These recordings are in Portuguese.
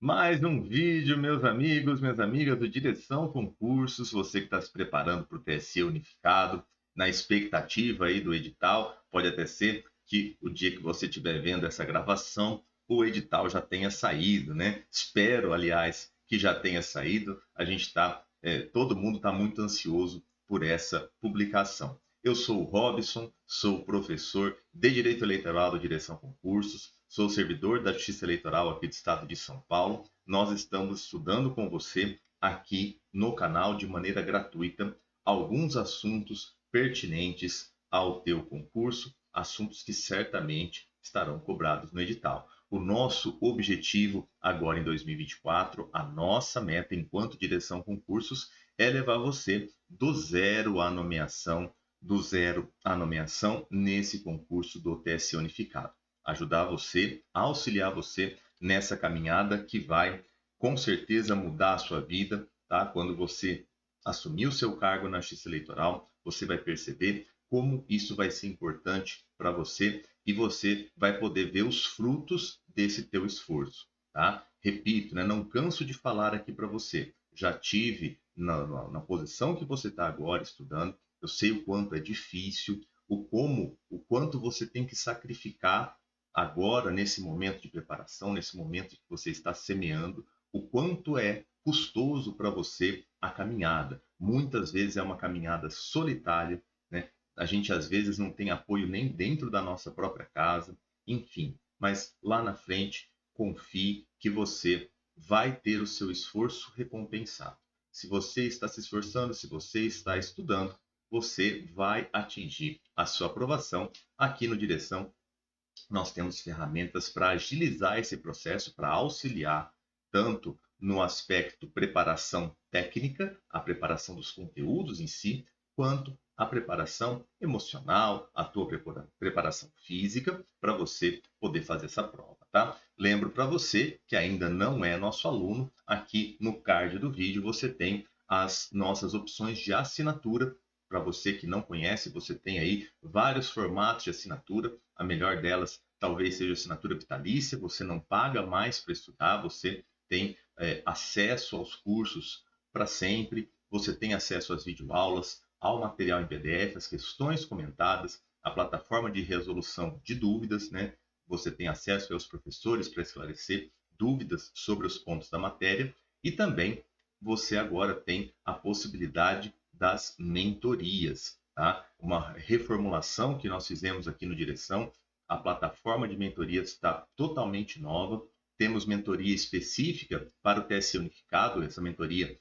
Mais um vídeo, meus amigos, minhas amigas do Direção Concursos, você que está se preparando para o TSE unificado, na expectativa aí do edital, pode até ser que o dia que você estiver vendo essa gravação, o edital já tenha saído, né? Espero, aliás, que já tenha saído. A gente está, todo mundo está muito ansioso por essa publicação. Eu sou o Robson, sou professor de Direito Eleitoral do Direção Concursos, sou servidor da Justiça Eleitoral aqui do Estado de São Paulo. Nós estamos estudando com você aqui no canal de maneira gratuita alguns assuntos pertinentes ao teu concurso, assuntos que certamente estarão cobrados no edital. O nosso objetivo agora em 2024, a nossa meta enquanto direção concursos é levar você do zero à nomeação nesse concurso do TSE unificado. Ajudar você, auxiliar você nessa caminhada que vai com certeza mudar a sua vida, tá? Quando você assumir o seu cargo na Justiça Eleitoral, você vai perceber como isso vai ser importante para você e você vai poder ver os frutos desse teu esforço, tá? Repito, né? Não canso de falar aqui para você. Já tive na posição que você está agora estudando, eu sei o quanto é difícil, o quanto você tem que sacrificar agora, nesse momento de preparação, nesse momento que você está semeando, o quanto é custoso para você a caminhada. Muitas vezes é uma caminhada solitária, né? A gente às vezes não tem apoio nem dentro da nossa própria casa, enfim. Mas lá na frente, confie que você vai ter o seu esforço recompensado. Se você está se esforçando, se você está estudando, você vai atingir a sua aprovação. Aqui no Direção nós temos ferramentas para agilizar esse processo, para auxiliar tanto no aspecto preparação técnica, a preparação dos conteúdos em si, quanto a preparação emocional, a tua preparação física, para você poder fazer essa prova, tá? Lembro para você que ainda não é nosso aluno, aqui no card do vídeo você tem as nossas opções de assinatura. Para você que não conhece, você tem aí vários formatos de assinatura. A melhor delas talvez seja a assinatura vitalícia, você não paga mais para estudar, você tem acesso aos cursos para sempre, você tem acesso às videoaulas, ao material em PDF, as questões comentadas, a plataforma de resolução de dúvidas, né? Você tem acesso aos professores para esclarecer dúvidas sobre os pontos da matéria e também você agora tem a possibilidade das mentorias, tá? Uma reformulação que nós fizemos aqui no Direção. A plataforma de mentorias está totalmente nova. Temos mentoria específica para o TSE unificado. Essa mentoria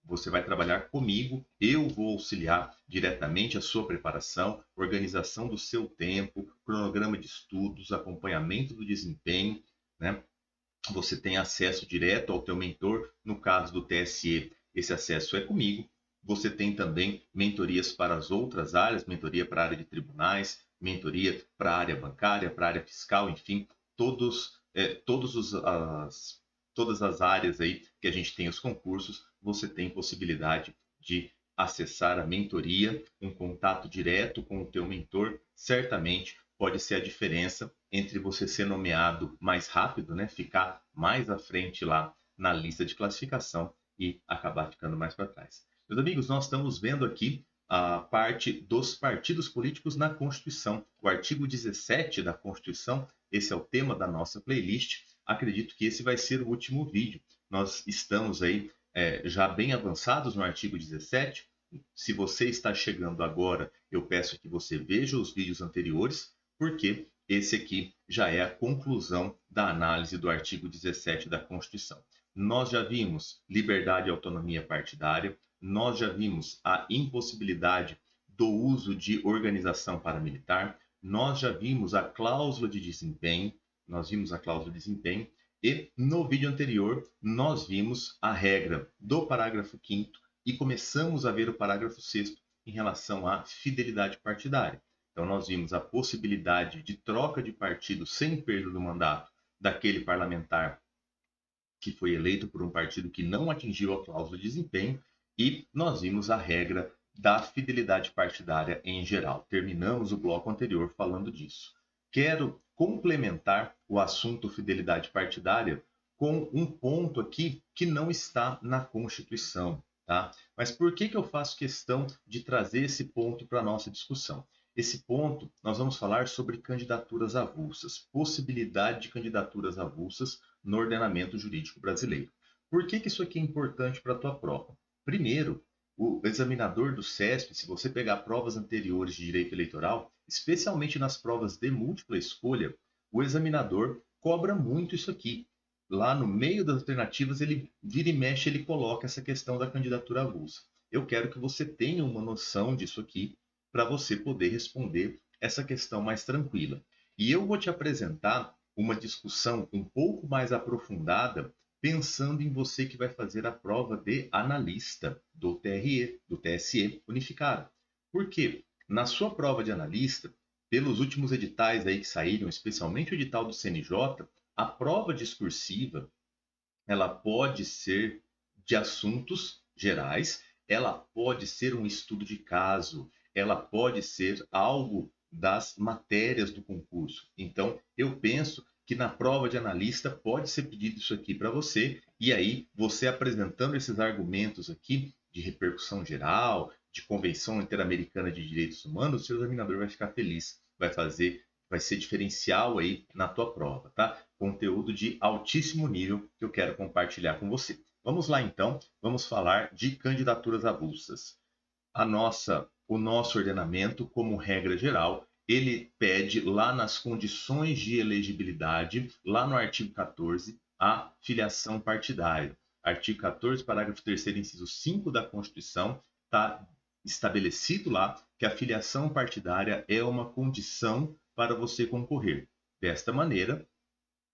você vai trabalhar comigo. Eu vou auxiliar diretamente a sua preparação, organização do seu tempo, cronograma de estudos, acompanhamento do desempenho, né? Você tem acesso direto ao teu mentor. No caso do TSE, esse acesso é comigo. Você tem também mentorias para as outras áreas, mentoria para a área de tribunais, mentoria para a área bancária, para a área fiscal, enfim, todos, todas as áreas aí que a gente tem os concursos, você tem possibilidade de acessar a mentoria, um contato direto com o teu mentor, certamente pode ser a diferença entre você ser nomeado mais rápido, né, ficar mais à frente lá na lista de classificação e acabar ficando mais para trás. Meus amigos, nós estamos vendo aqui a parte dos partidos políticos na Constituição. O artigo 17 da Constituição, esse é o tema da nossa playlist. Acredito que esse vai ser o último vídeo. Nós estamos aí já bem avançados no artigo 17. Se você está chegando agora, eu peço que você veja os vídeos anteriores, porque esse aqui já é a conclusão da análise do artigo 17 da Constituição. Nós já vimos liberdade e autonomia partidária, nós já vimos a impossibilidade do uso de organização paramilitar, nós já vimos a cláusula de desempenho, e no vídeo anterior nós vimos a regra do parágrafo 5º e começamos a ver o parágrafo 6º em relação à fidelidade partidária. Então, nós vimos a possibilidade de troca de partido sem perda do mandato daquele parlamentar que foi eleito por um partido que não atingiu a cláusula de desempenho, e nós vimos a regra da fidelidade partidária em geral. Terminamos o bloco anterior falando disso. Quero complementar o assunto fidelidade partidária com um ponto aqui que não está na Constituição, tá? Mas por que eu faço questão de trazer esse ponto para a nossa discussão? Esse ponto, nós vamos falar sobre candidaturas avulsas, possibilidade de candidaturas avulsas no ordenamento jurídico brasileiro. Por que isso aqui é importante para a tua prova? Primeiro, o examinador do CESP, se você pegar provas anteriores de direito eleitoral, especialmente nas provas de múltipla escolha, o examinador cobra muito isso aqui. Lá no meio das alternativas, ele vira e mexe, ele coloca essa questão da candidatura avulsa. Eu quero que você tenha uma noção disso aqui para você poder responder essa questão mais tranquila. E eu vou te apresentar uma discussão um pouco mais aprofundada, pensando em você que vai fazer a prova de analista do TRE, do TSE unificado. Por quê? Na sua prova de analista, pelos últimos editais aí que saíram, especialmente o edital do CNJ, a prova discursiva, ela pode ser de assuntos gerais, ela pode ser um estudo de caso, ela pode ser algo das matérias do concurso. Então, eu penso que na prova de analista pode ser pedido isso aqui para você, e aí você apresentando esses argumentos aqui de repercussão geral, de Convenção Interamericana de Direitos Humanos, o seu examinador vai ficar feliz, vai ser diferencial aí na tua prova, tá? Conteúdo de altíssimo nível que eu quero compartilhar com você. Vamos lá então, vamos falar de candidaturas avulsas. O nosso ordenamento, como regra geral, ele pede lá nas condições de elegibilidade, lá no artigo 14, a filiação partidária. Artigo 14, parágrafo 3º, inciso 5 da Constituição, está estabelecido lá que a filiação partidária é uma condição para você concorrer. Desta maneira,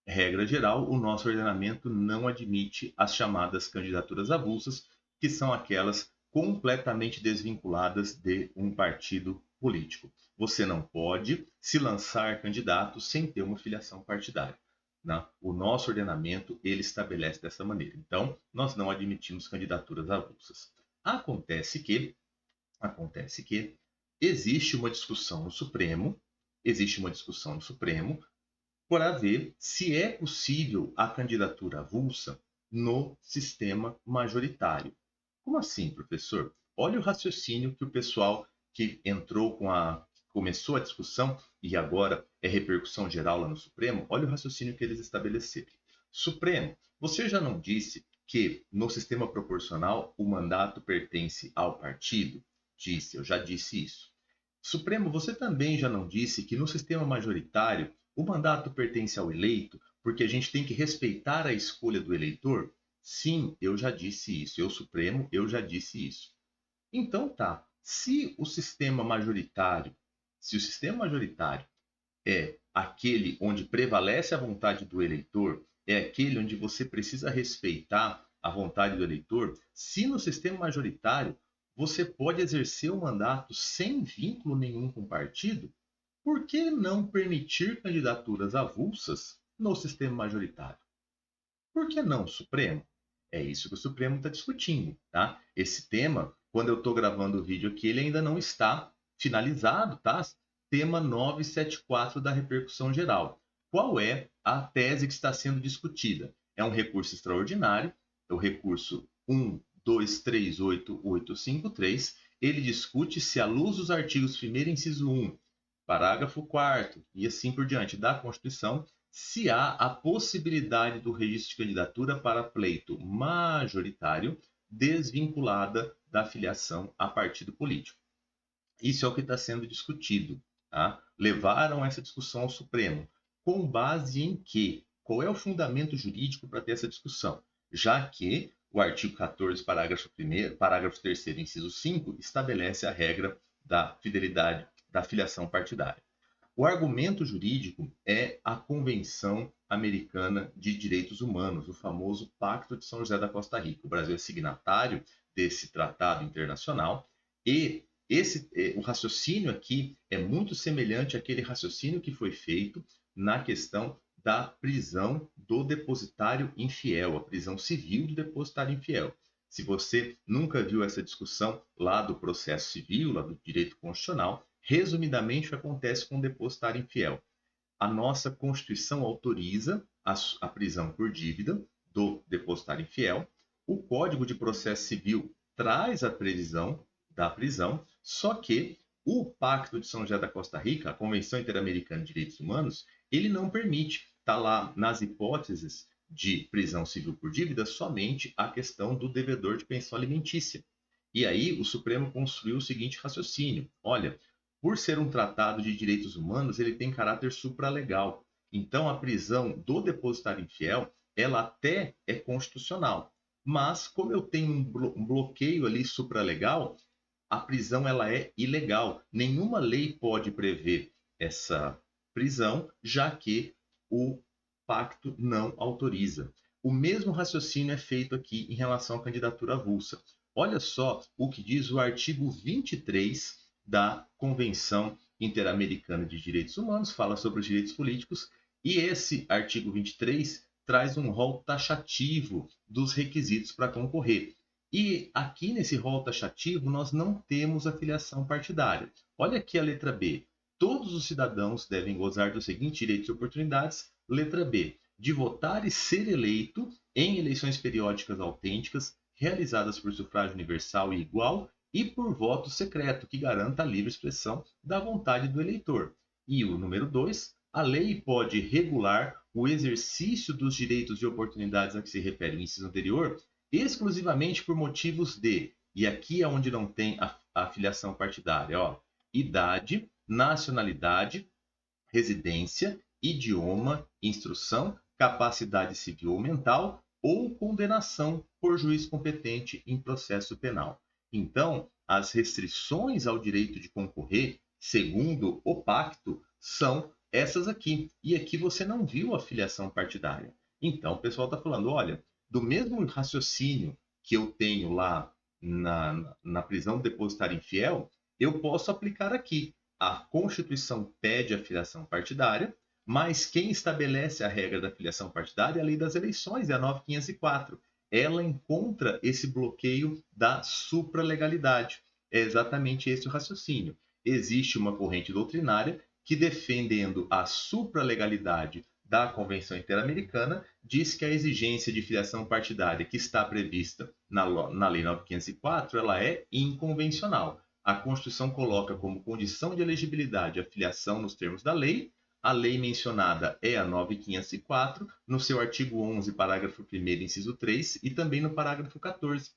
regra geral, o nosso ordenamento não admite as chamadas candidaturas avulsas, que são aquelas completamente desvinculadas de um partido político. Você não pode se lançar candidato sem ter uma filiação partidária. Né? O nosso ordenamento ele estabelece dessa maneira. Então, nós não admitimos candidaturas avulsas. Acontece que existe uma discussão no Supremo, para ver se é possível a candidatura avulsa no sistema majoritário. Como assim, professor? Olha o raciocínio que o pessoal que começou a discussão e agora é repercussão geral lá no Supremo, olha o raciocínio que eles estabeleceram. Supremo, você já não disse que no sistema proporcional o mandato pertence ao partido? Disse, eu já disse isso. Supremo, você também já não disse que no sistema majoritário o mandato pertence ao eleito, porque a gente tem que respeitar a escolha do eleitor? Sim, eu já disse isso. Eu, Supremo, eu já disse isso. Então tá, se o sistema majoritário é aquele onde prevalece a vontade do eleitor, é aquele onde você precisa respeitar a vontade do eleitor, se no sistema majoritário você pode exercer o mandato sem vínculo nenhum com o partido, por que não permitir candidaturas avulsas no sistema majoritário? Por que não, Supremo? É isso que o Supremo está discutindo, tá? Esse tema, quando eu estou gravando o vídeo aqui, ele ainda não está finalizado, tá? Tema 974 da repercussão geral. Qual é a tese que está sendo discutida? É um recurso extraordinário, é o recurso 1238853. Ele discute se, à luz dos artigos 1º, inciso 1, parágrafo 4º e assim por diante da Constituição, se há a possibilidade do registro de candidatura para pleito majoritário desvinculada da filiação a partido político. Isso é o que está sendo discutido. Tá? Levaram essa discussão ao Supremo. Com base em quê? Qual é o fundamento jurídico para ter essa discussão? Já que o artigo 14, parágrafo 3º, inciso 5, estabelece a regra da fidelidade, da filiação partidária. O argumento jurídico é a Convenção Americana de Direitos Humanos, o famoso Pacto de São José da Costa Rica. O Brasil é signatário desse tratado internacional e o raciocínio aqui é muito semelhante àquele raciocínio que foi feito na questão da prisão do depositário infiel, a prisão civil do depositário infiel. Se você nunca viu essa discussão lá do processo civil, lá do direito constitucional, resumidamente, o que acontece com o depositário infiel? a nossa Constituição autoriza a prisão por dívida do depositário infiel. O Código de Processo Civil traz a previsão da prisão, só que o Pacto de São José da Costa Rica, a Convenção Interamericana de Direitos Humanos, ele não permite, está lá nas hipóteses de prisão civil por dívida, somente a questão do devedor de pensão alimentícia. E aí o Supremo construiu o seguinte raciocínio: olha, por ser um tratado de direitos humanos, ele tem caráter supralegal. Então, a prisão do depositário infiel, ela até é constitucional. Mas, como eu tenho um bloqueio ali supralegal, a prisão ela é ilegal. Nenhuma lei pode prever essa prisão, já que o pacto não autoriza. O mesmo raciocínio é feito aqui em relação à candidatura avulsa. Olha só o que diz o artigo 23 da Convenção Interamericana de Direitos Humanos, fala sobre os direitos políticos, e esse artigo 23 traz um rol taxativo dos requisitos para concorrer. E aqui nesse rol taxativo nós não temos a filiação partidária. Olha aqui a letra B. Todos os cidadãos devem gozar dos seguintes direitos e oportunidades. Letra B. De votar e ser eleito em eleições periódicas autênticas, realizadas por sufrágio universal e igual e por voto secreto, que garanta a livre expressão da vontade do eleitor. E o número 2. A lei pode regular o exercício dos direitos e oportunidades a que se refere o inciso anterior, exclusivamente por motivos de, e aqui é onde não tem a filiação partidária, ó, idade, nacionalidade, residência, idioma, instrução, capacidade civil ou mental ou condenação por juiz competente em processo penal. Então, as restrições ao direito de concorrer, segundo o pacto, são essas aqui. E aqui você não viu a filiação partidária. Então, o pessoal está falando, olha, do mesmo raciocínio que eu tenho lá na prisão do depositário infiel, eu posso aplicar aqui. A Constituição pede a filiação partidária, mas quem estabelece a regra da filiação partidária é a Lei das Eleições, é a 9504. Ela encontra esse bloqueio da supralegalidade. É exatamente esse o raciocínio. Existe uma corrente doutrinária que, defendendo a supralegalidade da Convenção Interamericana, diz que a exigência de filiação partidária que está prevista na Lei 9504, ela é inconvencional. A Constituição coloca como condição de elegibilidade a filiação nos termos da lei. A lei mencionada é a 9504, no seu artigo 11, parágrafo 1º, inciso 3, e também no parágrafo 14.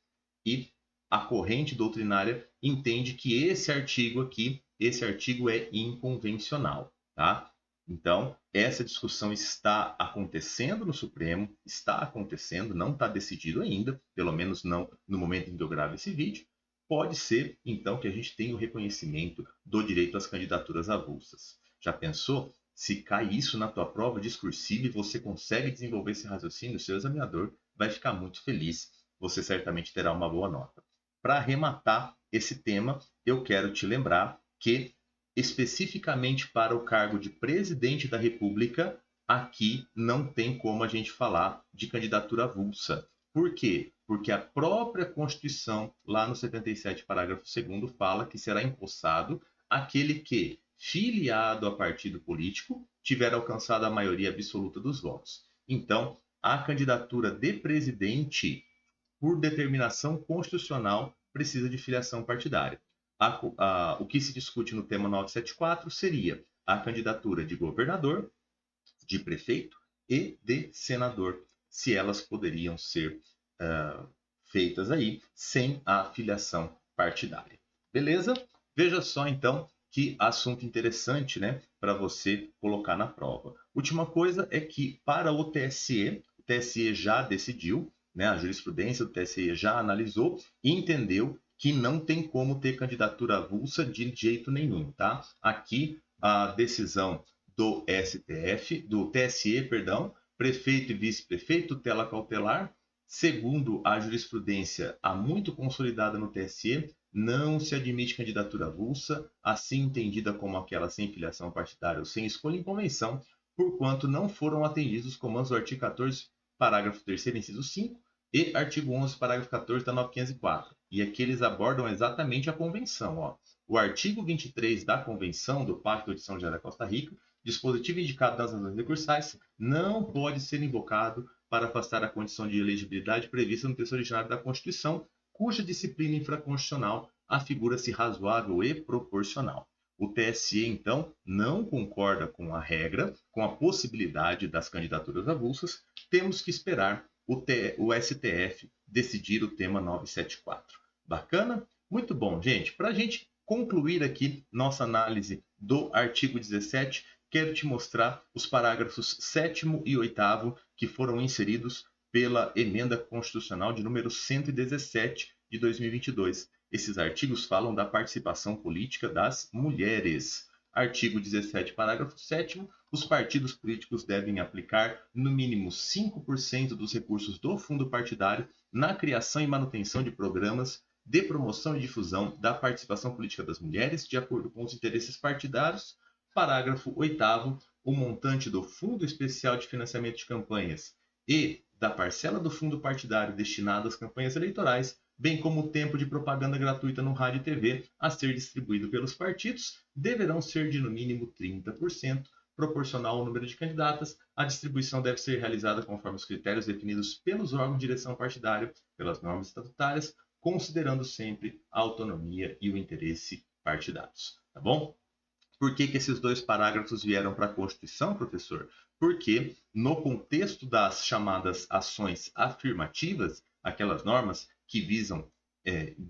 E a corrente doutrinária entende que esse artigo aqui, esse artigo é inconvencional, tá? Então, essa discussão está acontecendo no Supremo, está acontecendo, não está decidido ainda, pelo menos não no momento em que eu gravo esse vídeo. Pode ser, então, que a gente tenha o reconhecimento do direito às candidaturas avulsas. Já pensou? Se cai isso na tua prova discursiva e você consegue desenvolver esse raciocínio, o seu examinador vai ficar muito feliz. Você certamente terá uma boa nota. Para arrematar esse tema, eu quero te lembrar que, especificamente para o cargo de presidente da República, aqui não tem como a gente falar de candidatura avulsa. Por quê? Porque a própria Constituição, lá no 77, parágrafo 2º, fala que será empossado aquele que, filiado a partido político, tiver alcançado a maioria absoluta dos votos. Então, a candidatura de presidente, por determinação constitucional, precisa de filiação partidária. O que se discute no tema 974 seria a candidatura de governador, de prefeito e de senador, se elas poderiam ser feitas aí sem a filiação partidária. Beleza? Veja só então que assunto interessante, né, para você colocar na prova. Última coisa é que para o TSE já decidiu, né, a jurisprudência do TSE já analisou e entendeu que não tem como ter candidatura avulsa de jeito nenhum, tá? Aqui a decisão do TSE, prefeito e vice-prefeito, tutela cautelar, segundo a jurisprudência há muito consolidada no TSE, não se admite candidatura avulsa, assim entendida como aquela sem filiação partidária ou sem escolha em convenção, porquanto não foram atendidos os comandos do artigo 14, parágrafo 3º, inciso 5, e artigo 11, parágrafo 14 da 9504. E aqui eles abordam exatamente a convenção. Ó. O artigo 23 da convenção do Pacto de São José da Costa Rica dispositivo indicado nas razões recursais não pode ser invocado para afastar a condição de elegibilidade prevista no texto originário da Constituição, cuja disciplina infraconstitucional afigura-se razoável e proporcional. O TSE, então, não concorda com a regra, com a possibilidade das candidaturas avulsas. Temos que esperar o STF decidir o tema 974. Bacana? Muito bom, gente. Para a gente concluir aqui nossa análise do artigo 17, quero te mostrar os parágrafos 7º e 8º que foram inseridos pela Emenda Constitucional de número 117 de 2022. Esses artigos falam da participação política das mulheres. Artigo 17, parágrafo 7º, os partidos políticos devem aplicar no mínimo 5% dos recursos do fundo partidário na criação e manutenção de programas de promoção e difusão da participação política das mulheres, de acordo com os interesses partidários. Parágrafo 8º, o montante do Fundo Especial de Financiamento de Campanhas e da parcela do fundo partidário destinada às campanhas eleitorais, bem como o tempo de propaganda gratuita no rádio e TV a ser distribuído pelos partidos, deverão ser de no mínimo 30%, proporcional ao número de candidatas. A distribuição deve ser realizada conforme os critérios definidos pelos órgãos de direção partidária, pelas normas estatutárias, considerando sempre a autonomia e o interesse partidários. Tá bom? Por que esses dois parágrafos vieram para a Constituição, professor? Porque no contexto das chamadas ações afirmativas, aquelas normas que visam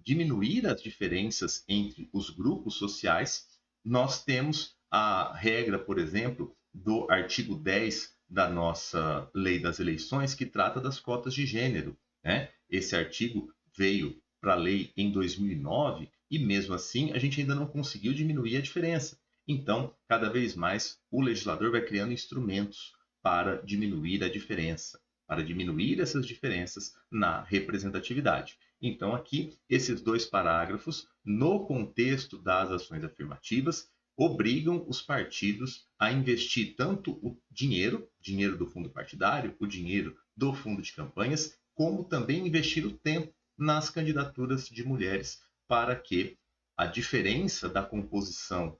diminuir as diferenças entre os grupos sociais, nós temos a regra, por exemplo, do artigo 10 da nossa Lei das Eleições, que trata das cotas de gênero, né? Esse artigo veio para a lei em 2009 e, mesmo assim, a gente ainda não conseguiu diminuir a diferença. Então, cada vez mais, o legislador vai criando instrumentos para diminuir a diferença, para diminuir essas diferenças na representatividade. Então, aqui, esses dois parágrafos, no contexto das ações afirmativas, obrigam os partidos a investir tanto o dinheiro do fundo partidário, o dinheiro do fundo de campanhas, como também investir o tempo nas candidaturas de mulheres, para que a diferença da composição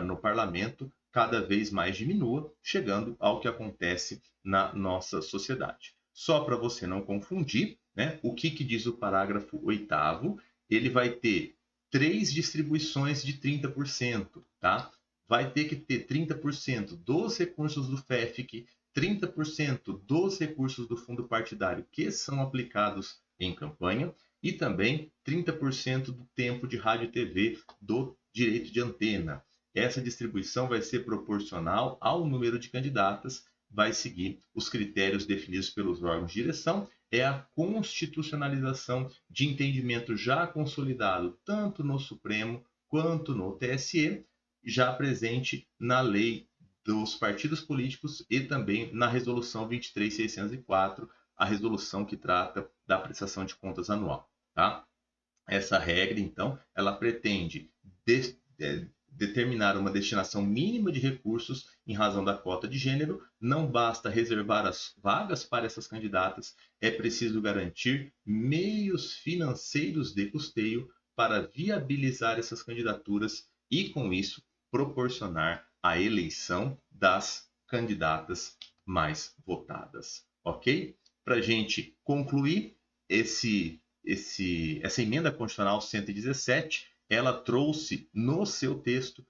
no parlamento cada vez mais diminua, chegando ao que acontece na nossa sociedade. Só para você não confundir, né, o que diz o parágrafo 8º, ele vai ter 3 distribuições de 30%, tá? Vai ter que ter 30% dos recursos do FEFIC, 30% dos recursos do fundo partidário que são aplicados em campanha e também 30% do tempo de rádio e TV do direito de antena. Essa distribuição vai ser proporcional ao número de candidatas, vai seguir os critérios definidos pelos órgãos de direção, é a constitucionalização de entendimento já consolidado tanto no Supremo quanto no TSE, já presente na lei dos partidos políticos e também na resolução 23.604, a resolução que trata da prestação de contas anual, tá? Essa regra, então, ela pretende determinar uma destinação mínima de recursos em razão da cota de gênero. Não basta reservar as vagas para essas candidatas, é preciso garantir meios financeiros de custeio para viabilizar essas candidaturas e, com isso, proporcionar a eleição das candidatas mais votadas. Ok? Para a gente concluir essa emenda constitucional 117, ela trouxe no seu texto,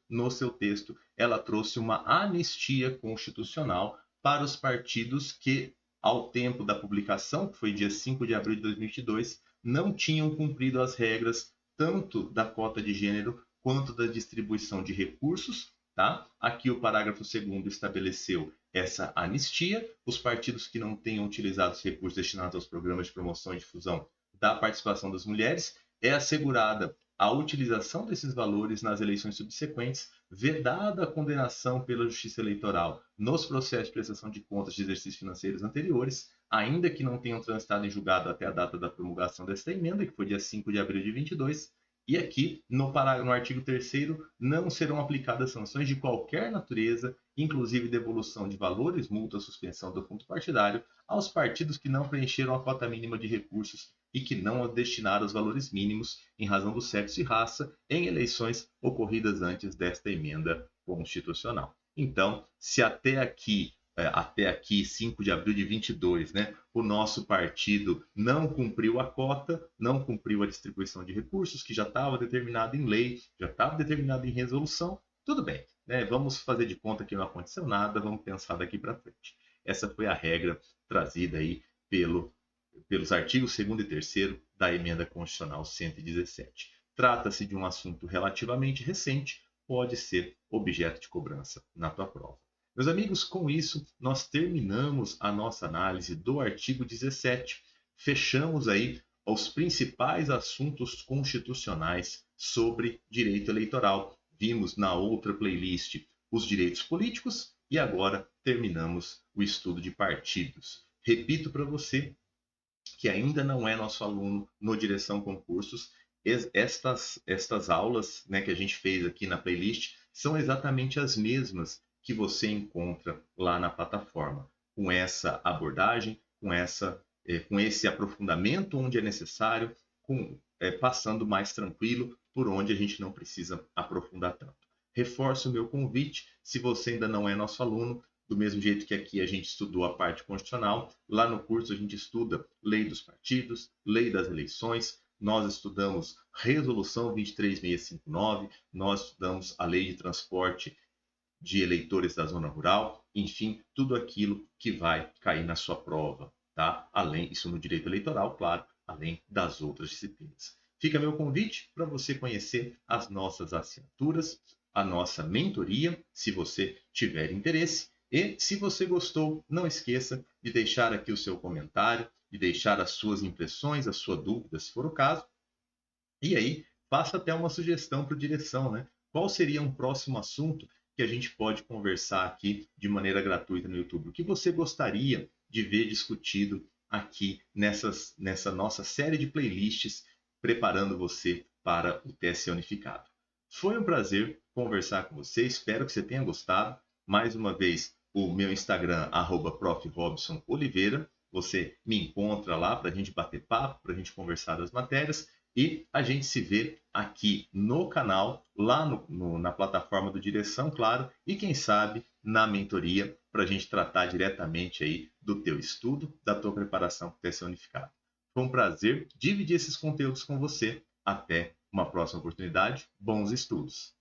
ela trouxe uma anistia constitucional para os partidos que, ao tempo da publicação, que foi dia 5 de abril de 2022, não tinham cumprido as regras tanto da cota de gênero quanto da distribuição de recursos, tá? Aqui o parágrafo 2º estabeleceu essa anistia. Os partidos que não tenham utilizado os recursos destinados aos programas de promoção e difusão da participação das mulheres, é assegurada a utilização desses valores nas eleições subsequentes, vedada a condenação pela Justiça Eleitoral nos processos de prestação de contas de exercícios financeiros anteriores, ainda que não tenham transitado em julgado até a data da promulgação desta emenda, que foi dia 5 de abril de 22. E aqui, no artigo 3º, não serão aplicadas sanções de qualquer natureza, inclusive devolução de valores, multa, suspensão do fundo partidário, aos partidos que não preencheram a cota mínima de recursos e que não destinaram os valores mínimos em razão do sexo e raça em eleições ocorridas antes desta emenda constitucional. Então, se até aqui, 5 de abril de 22, né, o nosso partido não cumpriu a cota, não cumpriu a distribuição de recursos, que já estava determinado em lei, já estava determinado em resolução, tudo bem, né? Vamos fazer de conta que não aconteceu nada, vamos pensar daqui para frente. Essa foi a regra trazida aí pelos artigos 2º e 3º da Emenda Constitucional 117. Trata-se de um assunto relativamente recente, pode ser objeto de cobrança na tua prova. Meus amigos, com isso, nós terminamos a nossa análise do artigo 17. Fechamos aí os principais assuntos constitucionais sobre direito eleitoral. Vimos na outra playlist os direitos políticos e agora terminamos o estudo de partidos. Repito para você que ainda não é nosso aluno no Direção Concursos, estas aulas, né, que a gente fez aqui na playlist são exatamente as mesmas que você encontra lá na plataforma, com essa abordagem, com esse aprofundamento onde é necessário, passando mais tranquilo por onde a gente não precisa aprofundar tanto. Reforço o meu convite, se você ainda não é nosso aluno, do mesmo jeito que aqui a gente estudou a parte constitucional, lá no curso a gente estuda lei dos partidos, lei das eleições, nós estudamos resolução 23659, nós estudamos a lei de transporte de eleitores da zona rural, enfim, tudo aquilo que vai cair na sua prova, tá? Além, isso no direito eleitoral, claro, além das outras disciplinas. Fica meu convite para você conhecer as nossas assinaturas, a nossa mentoria, se você tiver interesse. E se você gostou, não esqueça de deixar aqui o seu comentário, de deixar as suas impressões, a sua dúvida, se for o caso. E aí, faça até uma sugestão para a direção, né? Qual seria um próximo assunto que a gente pode conversar aqui de maneira gratuita no YouTube? O que você gostaria de ver discutido aqui nessa nossa série de playlists preparando você para o TSE Unificado? Foi um prazer conversar com você, espero que você tenha gostado. Mais uma vez, o meu Instagram, @profrobsonoliveira. Você me encontra lá para a gente bater papo, para a gente conversar das matérias. E a gente se vê aqui no canal, lá na plataforma do Direção, claro, e quem sabe na mentoria, para a gente tratar diretamente aí do teu estudo, da tua preparação para o TSE Unificado. Foi um prazer dividir esses conteúdos com você. Até uma próxima oportunidade. Bons estudos!